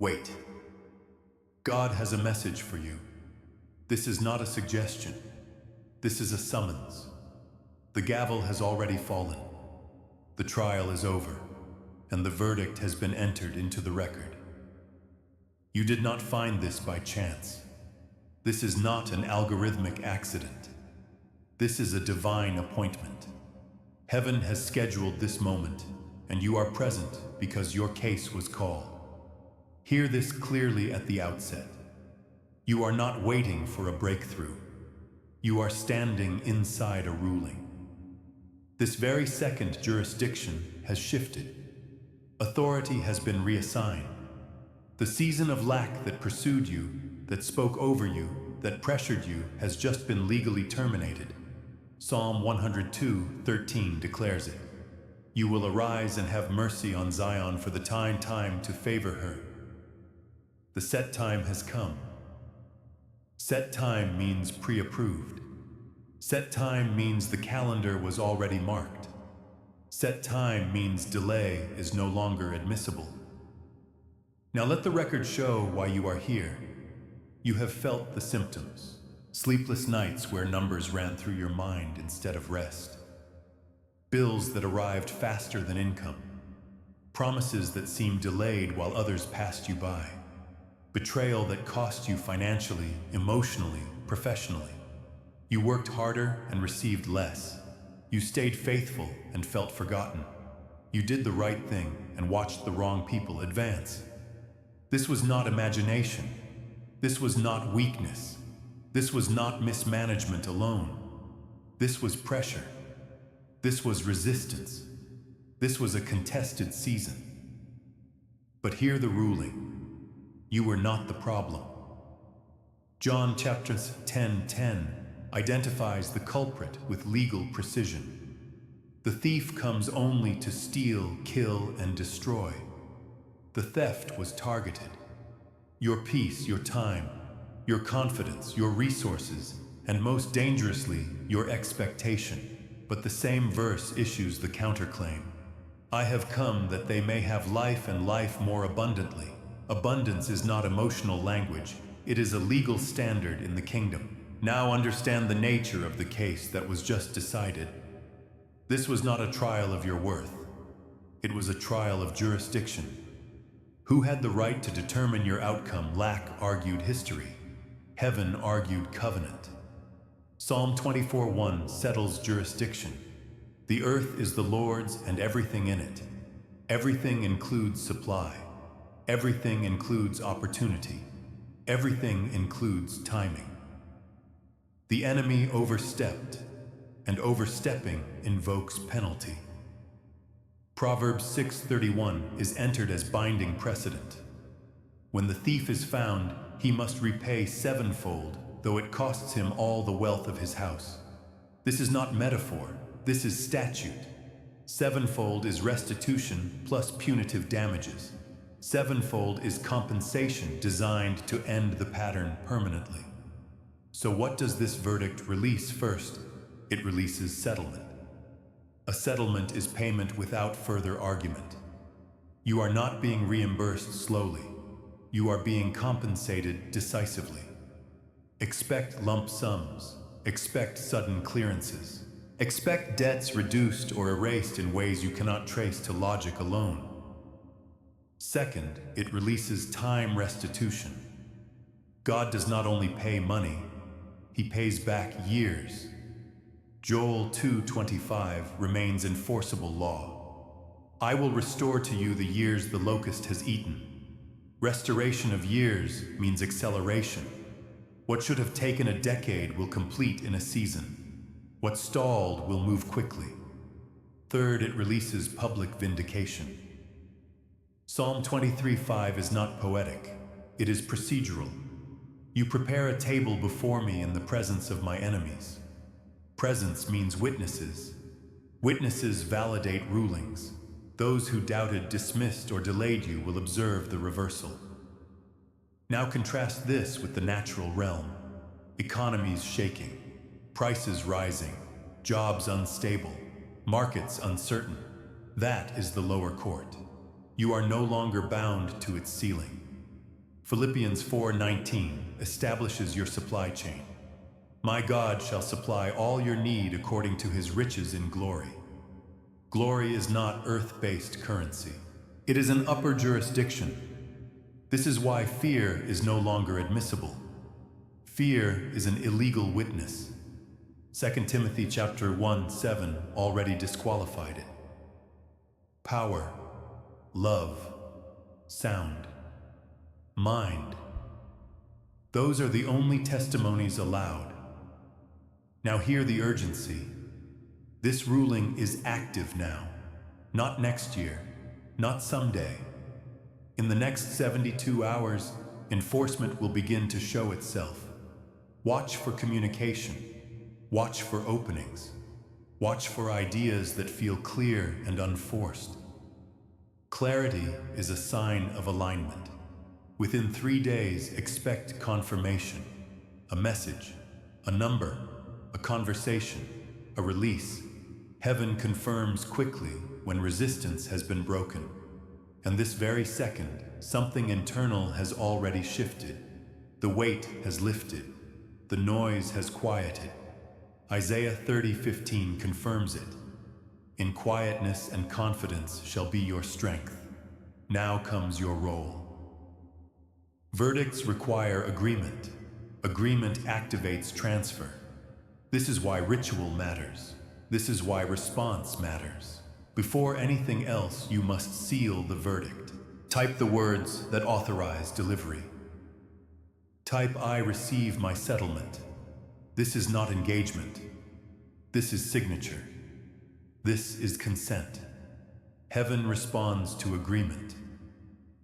Wait. God has a message for you. This is not a suggestion. This is a summons. The gavel has already fallen. The trial is over, and the verdict has been entered into the record. You did not find this by chance. This is not an algorithmic accident. This is a divine appointment. Heaven has scheduled this moment, and you are present because your case was called. Hear this clearly at the outset. You are not waiting for a breakthrough. You are standing inside a ruling. This very second, jurisdiction has shifted. Authority has been reassigned. The season of lack that pursued you, that spoke over you, that pressured you, has just been legally terminated. Psalm 102:13 declares it. You will arise and have mercy on Zion, for the time to favor her. The set time has come. Set time means pre-approved. Set time means the calendar was already marked. Set time means delay is no longer admissible. Now let the record show why you are here. You have felt the symptoms. Sleepless nights where numbers ran through your mind instead of rest. Bills that arrived faster than income. Promises that seemed delayed while others passed you by. Betrayal that cost you financially, emotionally, professionally. You worked harder and received less. You stayed faithful and felt forgotten. You did the right thing and watched the wrong people advance. This was not imagination. This was not weakness. This was not mismanagement alone. This was pressure. This was resistance. This was a contested season. But hear the ruling. You were not the problem. John chapters 10:10 identifies the culprit with legal precision. The thief comes only to steal, kill, and destroy. The theft was targeted. Your peace, your time, your confidence, your resources, and most dangerously, your expectation. But the same verse issues the counterclaim. I have come that they may have life and life more abundantly. Abundance is not emotional language. It is a legal standard in the kingdom. Now understand the nature of the case that was just decided. This was not a trial of your worth. It was a trial of jurisdiction. Who had the right to determine your outcome? Lack argued history. Heaven argued covenant. Psalm 24:1 settles jurisdiction. The earth is the Lord's and everything in it. Everything includes supply. Everything includes opportunity. Everything includes timing. The enemy overstepped, and overstepping invokes penalty. Proverbs 6:31 is entered as binding precedent. When the thief is found, he must repay sevenfold, though it costs him all the wealth of his house. This is not metaphor, this is statute. Sevenfold is restitution plus punitive damages. Sevenfold is compensation designed to end the pattern permanently. So what does this verdict release? First, it releases settlement. A settlement is payment without further argument. You are not being reimbursed slowly. You are being compensated decisively. Expect lump sums. Expect sudden clearances. Expect debts reduced or erased in ways you cannot trace to logic alone. Second, it releases time restitution. God does not only pay money, He pays back years. Joel 2:25 remains enforceable law. I will restore to you the years the locust has eaten. Restoration of years means acceleration. What should have taken a decade will complete in a season. What stalled will move quickly. Third, it releases public vindication. Psalm 23:5 is not poetic, it is procedural. You prepare a table before me in the presence of my enemies. Presence means witnesses. Witnesses validate rulings. Those who doubted, dismissed, or delayed you will observe the reversal. Now contrast this with the natural realm. Economies shaking, prices rising, jobs unstable, markets uncertain. That is the lower court. You are no longer bound to its ceiling. Philippians 4:19 establishes your supply chain. My God shall supply all your need according to his riches in glory. Glory is not earth-based currency. It is an upper jurisdiction. This is why fear is no longer admissible. Fear is an illegal witness. 2 Timothy chapter 1:7 already disqualified it. Power, love, sound, mind. Those are the only testimonies allowed. Now hear the urgency. This ruling is active now, not next year, not someday. In the next 72 hours, enforcement will begin to show itself. Watch for communication. Watch for openings. Watch for ideas that feel clear and unforced. Clarity is a sign of alignment. Within 3 days, expect confirmation, a message, a number, a conversation, a release. Heaven confirms quickly when resistance has been broken. And this very second, something internal has already shifted. The weight has lifted. The noise has quieted. Isaiah 30:15 confirms it. In quietness and confidence shall be your strength. Now comes your role. Verdicts require agreement. Agreement activates transfer. This is why ritual matters. This is why response matters. Before anything else, you must seal the verdict. Type the words that authorize delivery. Type, I receive my settlement. This is not engagement. This is signature. This is consent. Heaven responds to agreement.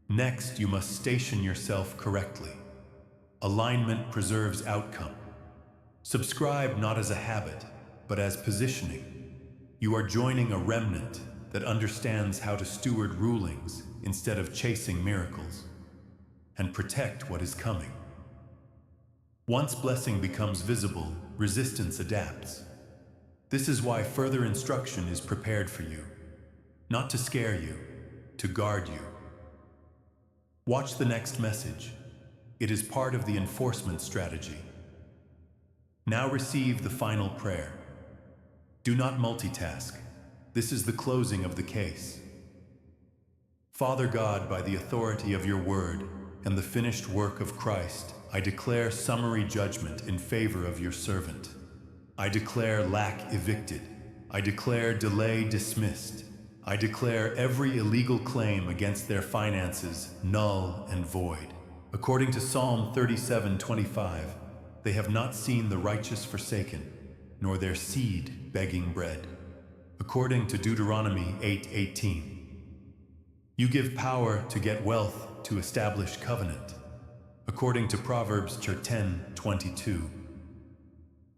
Next, you must station yourself correctly. Alignment preserves outcome. Subscribe not as a habit, but as positioning. You are joining a remnant that understands how to steward rulings instead of chasing miracles, and protect what is coming. Once blessing becomes visible, resistance adapts. This is why further instruction is prepared for you, not to scare you, to guard you. Watch the next message. It is part of the enforcement strategy. Now receive the final prayer. Do not multitask. This is the closing of the case. Father God, by the authority of your word and the finished work of Christ, I declare summary judgment in favor of your servant. I declare lack evicted. I declare delay dismissed. I declare every illegal claim against their finances null and void. According to Psalm 37:25, they have not seen the righteous forsaken, nor their seed begging bread. According to Deuteronomy 8:18, you give power to get wealth to establish covenant. According to Proverbs 10:22,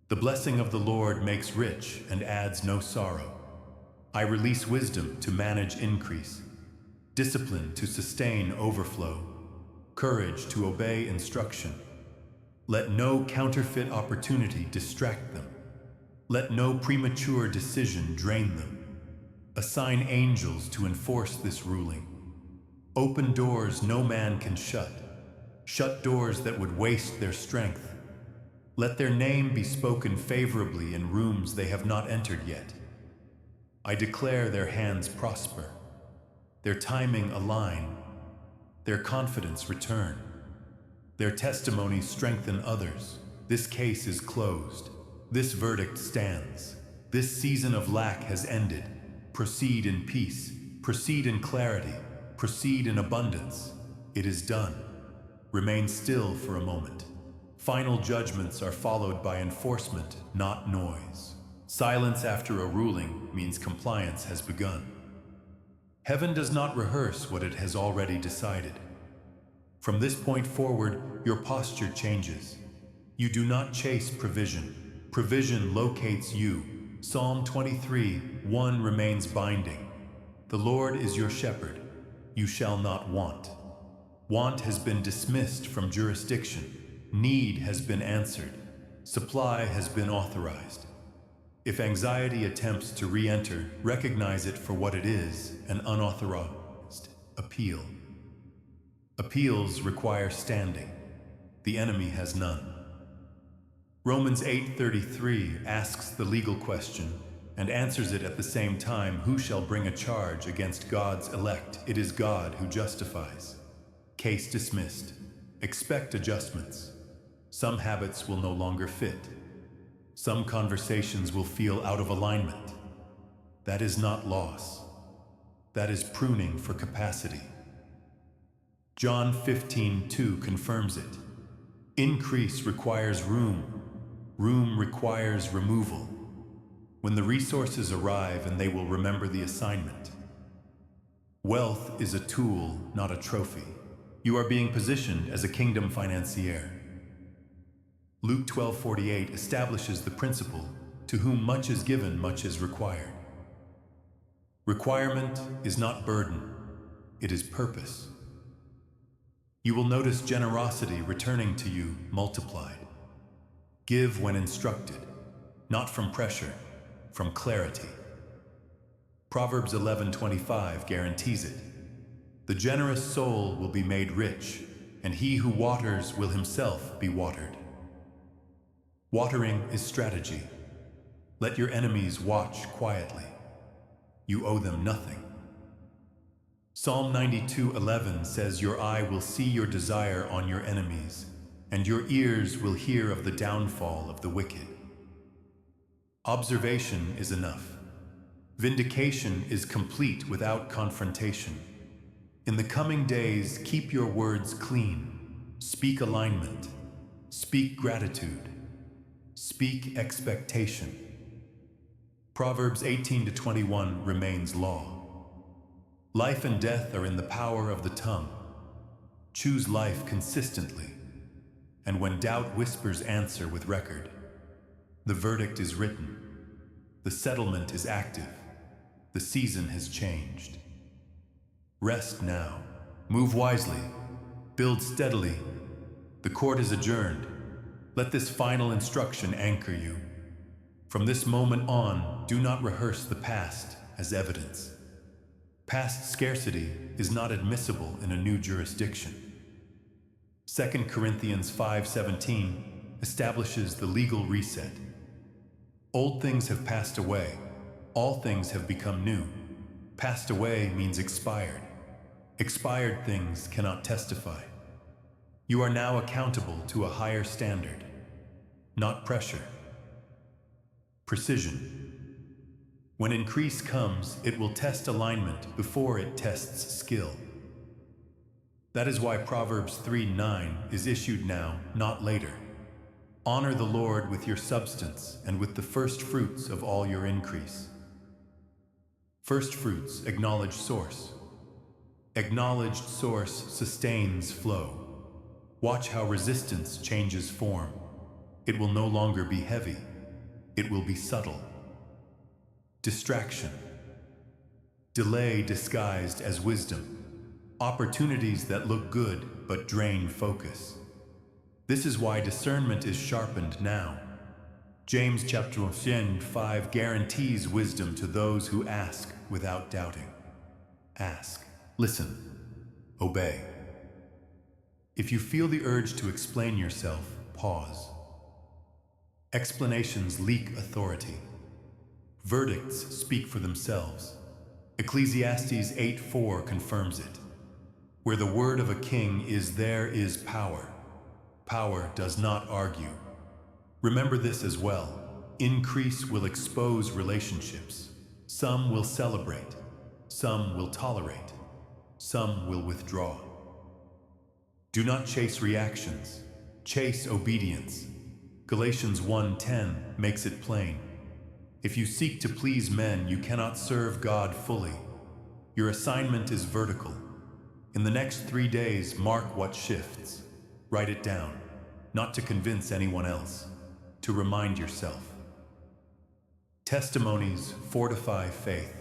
the blessing of the Lord makes rich and adds no sorrow. I release wisdom to manage increase, discipline to sustain overflow, courage to obey instruction. Let no counterfeit opportunity distract them. Let no premature decision drain them. Assign angels to enforce this ruling. Open doors no man can shut. Shut doors that would waste their strength. Let their name be spoken favorably in rooms they have not entered yet. I declare their hands prosper, their timing align, their confidence return, their testimonies strengthen others. This case is closed. This verdict stands. This season of lack has ended. Proceed in peace. Proceed in clarity. Proceed in abundance. It is done. Remain still for a moment. Final judgments are followed by enforcement, not noise. Silence after a ruling means compliance has begun. Heaven does not rehearse what it has already decided. From this point forward, your posture changes. You do not chase provision. Provision locates you. Psalm 23:1 remains binding. The Lord is your shepherd. You shall not want. Want has been dismissed from jurisdiction. Need has been answered. Supply has been authorized. If anxiety attempts to re-enter, recognize it for what it is, an unauthorized appeal. Appeals require standing. The enemy has none. Romans 8:33 asks the legal question and answers it at the same time. Who shall bring a charge against God's elect? It is God who justifies. Case dismissed. Expect adjustments. Some habits will no longer fit. Some conversations will feel out of alignment. That is not loss. That is pruning for capacity. John 15:2 confirms it. Increase requires room. Room requires removal. When the resources arrive, and they will remember the assignment. Wealth is a tool, not a trophy. You are being positioned as a kingdom financier. Luke 12:48 establishes the principle, to whom much is given, much is required. Requirement is not burden, it is purpose. You will notice generosity returning to you multiplied. Give when instructed, not from pressure, from clarity. Proverbs 11:25 guarantees it. The generous soul will be made rich, and he who waters will himself be watered. Watering is strategy. Let your enemies watch quietly. You owe them nothing. Psalm 92:11 says, your eye will see your desire on your enemies, and your ears will hear of the downfall of the wicked. Observation is enough. Vindication is complete without confrontation. In the coming days, keep your words clean. Speak alignment. Speak gratitude. Speak expectation. Proverbs 18-21 remains law. Life and death are in the power of the tongue. Choose life consistently. And when doubt whispers, answer with record. The verdict is written. The settlement is active. The season has changed. Rest now. Move wisely. Build steadily. The court is adjourned. Let this final instruction anchor you. From this moment on, do not rehearse the past as evidence. Past scarcity is not admissible in a new jurisdiction. 2 Corinthians 5:17 establishes the legal reset. Old things have passed away. All things have become new. Passed away means expired. Expired things cannot testify. You are now accountable to a higher standard, not pressure. Precision. When increase comes, it will test alignment before it tests skill. That is why Proverbs 3:9 is issued now, not later. Honor the Lord with your substance and with the first fruits of all your increase. First fruits acknowledge source. Acknowledged source sustains flow. Watch how resistance changes form. It will no longer be heavy. It will be subtle. Distraction. Delay disguised as wisdom. Opportunities that look good but drain focus. This is why discernment is sharpened now. James chapter 5 guarantees wisdom to those who ask without doubting. Ask. Listen. Obey. If you feel the urge to explain yourself, pause. Explanations leak authority. Verdicts speak for themselves. Ecclesiastes 8:4 confirms it. Where the word of a king is, there is power. Power does not argue. Remember this as well. Increase will expose relationships. Some will celebrate. Some will tolerate. Some will withdraw. Do not chase reactions. Chase obedience. Galatians 1:10 makes it plain. If you seek to please men, you cannot serve God fully. Your assignment is vertical. In the next 3 days, mark what shifts. Write it down, not to convince anyone else, to remind yourself. Testimonies fortify faith.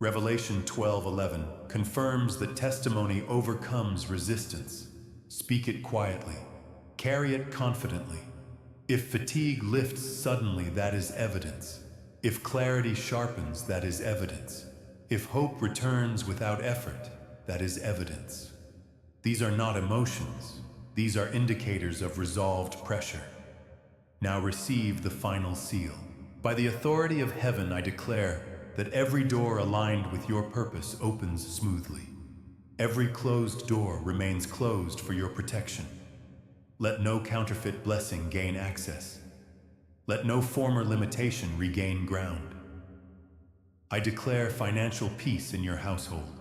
Revelation 12:11 confirms that testimony overcomes resistance. Speak it quietly. Carry it confidently. If fatigue lifts suddenly, that is evidence. If clarity sharpens, that is evidence. If hope returns without effort, that is evidence. These are not emotions. These are indicators of resolved pressure. Now receive the final seal. By the authority of heaven, I declare that every door aligned with your purpose opens smoothly. Every closed door remains closed for your protection. Let no counterfeit blessing gain access. Let no former limitation regain ground. I declare financial peace in your household,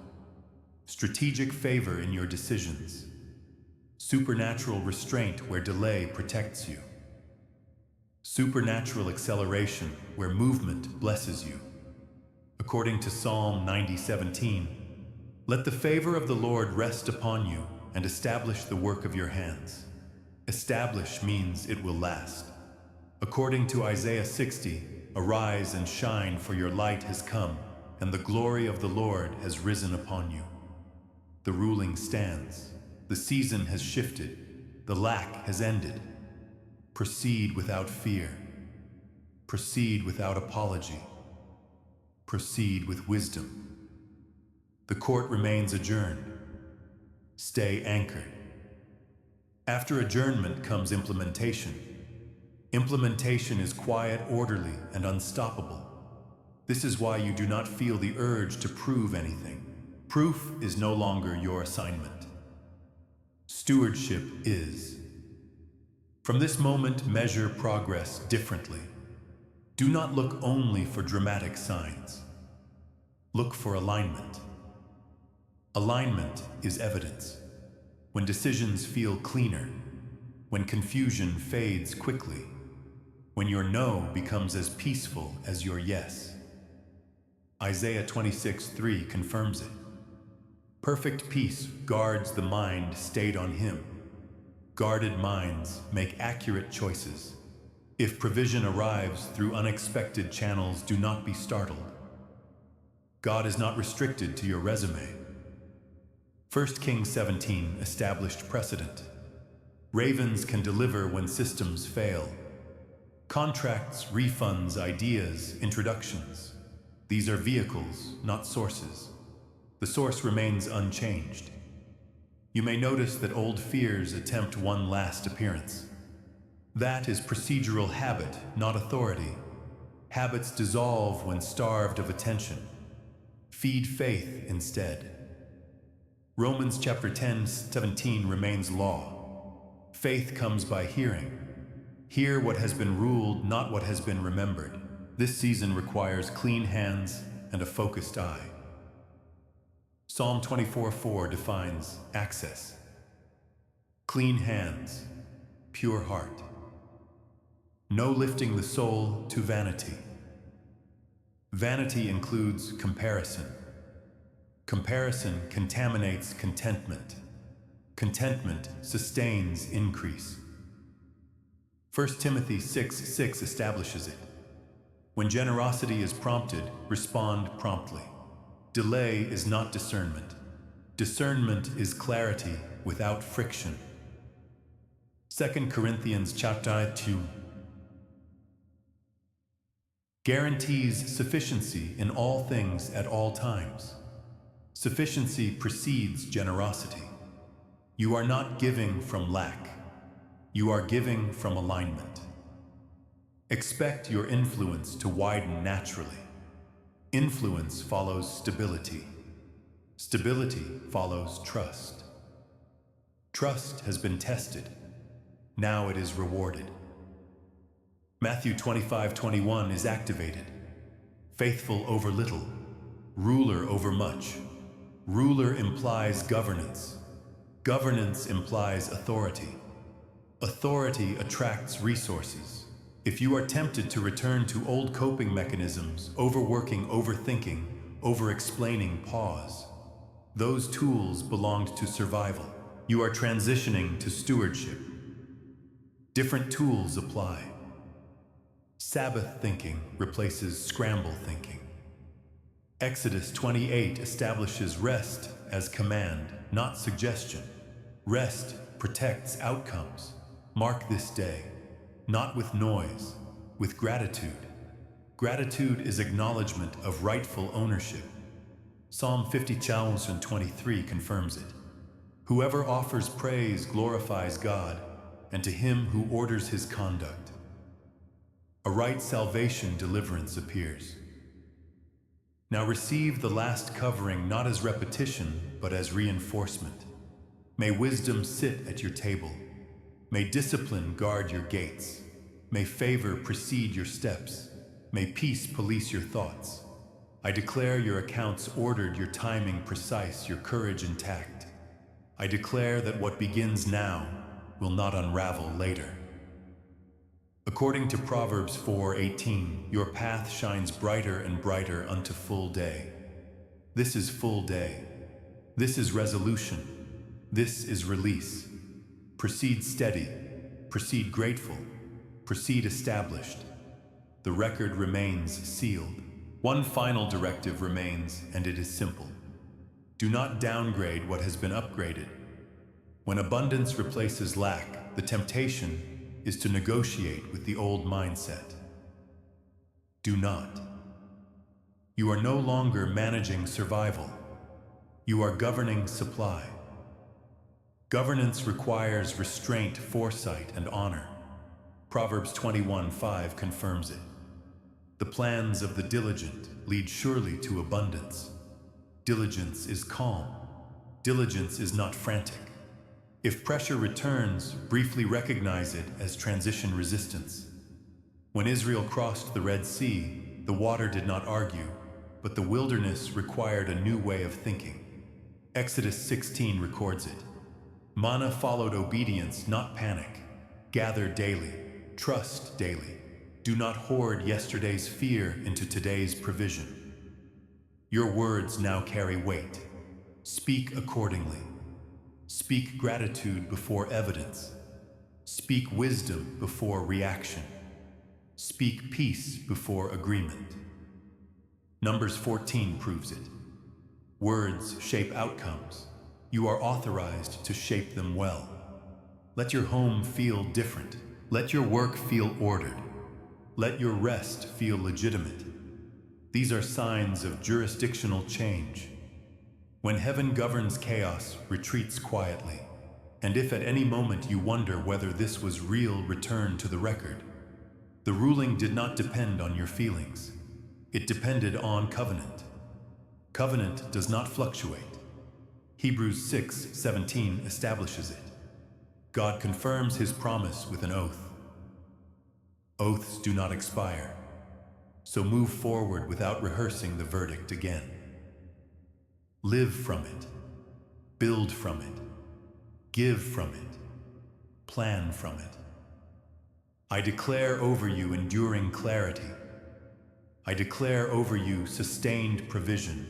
strategic favor in your decisions, supernatural restraint where delay protects you, supernatural acceleration where movement blesses you. According to Psalm 90:17, let the favor of the Lord rest upon you and establish the work of your hands. Establish means it will last. According to Isaiah 60, arise and shine, for your light has come, and the glory of the Lord has risen upon you. The ruling stands. The season has shifted. The lack has ended. Proceed without fear. Proceed without apology. Proceed with wisdom. The court remains adjourned. Stay anchored. After adjournment comes implementation. Implementation is quiet, orderly, and unstoppable. This is why you do not feel the urge to prove anything. Proof is no longer your assignment. Stewardship is. From this moment, measure progress differently. Do not look only for dramatic signs. Look for alignment. Alignment is evidence. When decisions feel cleaner, when confusion fades quickly, when your no becomes as peaceful as your yes. Isaiah 26:3 confirms it. Perfect peace guards the mind stayed on Him. Guarded minds make accurate choices. If provision arrives through unexpected channels, do not be startled. God is not restricted to your resume. 1 Kings 17 established precedent. Ravens can deliver when systems fail. Contracts, refunds, ideas, introductions. These are vehicles, not sources. The source remains unchanged. You may notice that old fears attempt one last appearance. That is procedural habit, not authority. Habits dissolve when starved of attention. Feed faith instead. Romans chapter 10:17 remains law. Faith comes by hearing. Hear what has been ruled, not what has been remembered. This season requires clean hands and a focused eye. Psalm 24:4 defines access. Clean hands, pure heart. No lifting the soul to vanity. Vanity includes comparison. Comparison contaminates contentment. Contentment sustains increase. 1 Timothy 6:6 establishes it. When generosity is prompted, respond promptly. Delay is not discernment. Discernment is clarity without friction. 2 Corinthians chapter 2 guarantees sufficiency in all things at all times. Sufficiency precedes generosity. You are not giving from lack. You are giving from alignment. Expect your influence to widen naturally. Influence follows stability. Stability follows trust. Trust has been tested. Now it is rewarded. Matthew 25:21 is activated. Faithful over little, ruler over much. Ruler implies governance. Governance implies authority. Authority attracts resources. If you are tempted to return to old coping mechanisms, overworking, overthinking, over-explaining, pause. Those tools belonged to survival. You are transitioning to stewardship. Different tools apply. Sabbath thinking replaces scramble thinking. Exodus 28 establishes rest as command, not suggestion. Rest protects outcomes. Mark this day, not with noise, with gratitude. Gratitude is acknowledgement of rightful ownership. Psalm 50:23 confirms it. Whoever offers praise glorifies God, and to him who orders his conduct. A right salvation deliverance appears. Now receive the last covering not as repetition, but as reinforcement. May wisdom sit at your table. May discipline guard your gates. May favor precede your steps. May peace police your thoughts. I declare your accounts ordered, your timing precise, your courage intact. I declare that what begins now will not unravel later. According to Proverbs 4:18, your path shines brighter and brighter unto full day. This is full day. This is resolution. This is release. Proceed steady. Proceed grateful. Proceed established. The record remains sealed. One final directive remains, and it is simple. Do not downgrade what has been upgraded. When abundance replaces lack, the temptation is to negotiate with the old mindset. Do not. You are no longer managing survival. You are governing supply. Governance requires restraint, foresight, and honor. Proverbs 21:5 confirms it. The plans of the diligent lead surely to abundance. Diligence is calm. Diligence is not frantic. If pressure returns, briefly recognize it as transition resistance. When Israel crossed the Red Sea, the water did not argue, but the wilderness required a new way of thinking. Exodus 16 records it. Manna followed obedience, not panic. Gather daily. Trust daily. Do not hoard yesterday's fear into today's provision. Your words now carry weight. Speak accordingly. Speak gratitude before evidence. Speak wisdom before reaction. Speak peace before agreement. Numbers 14 proves it. Words shape outcomes. You are authorized to shape them well. Let your home feel different. Let your work feel ordered. Let your rest feel legitimate. These are signs of jurisdictional change. When heaven governs, chaos retreats quietly. And if at any moment you wonder whether this was real, return to the record. The ruling did not depend on your feelings. It depended on covenant. Covenant does not fluctuate. Hebrews 6:17 establishes it. God confirms his promise with an oath. Oaths do not expire, so move forward without rehearsing the verdict again. Live from it. Build from it. Give from it. Plan from it. I declare over you enduring clarity. I declare over you sustained provision.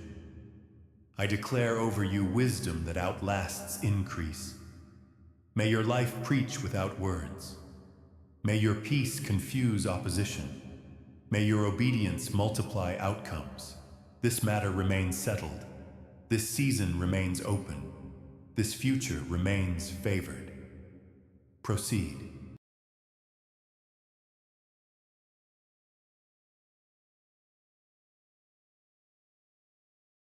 I declare over you wisdom that outlasts increase. May your life preach without words. May your peace confuse opposition. May your obedience multiply outcomes. This matter remains settled. This season remains open. This future remains favored. Proceed.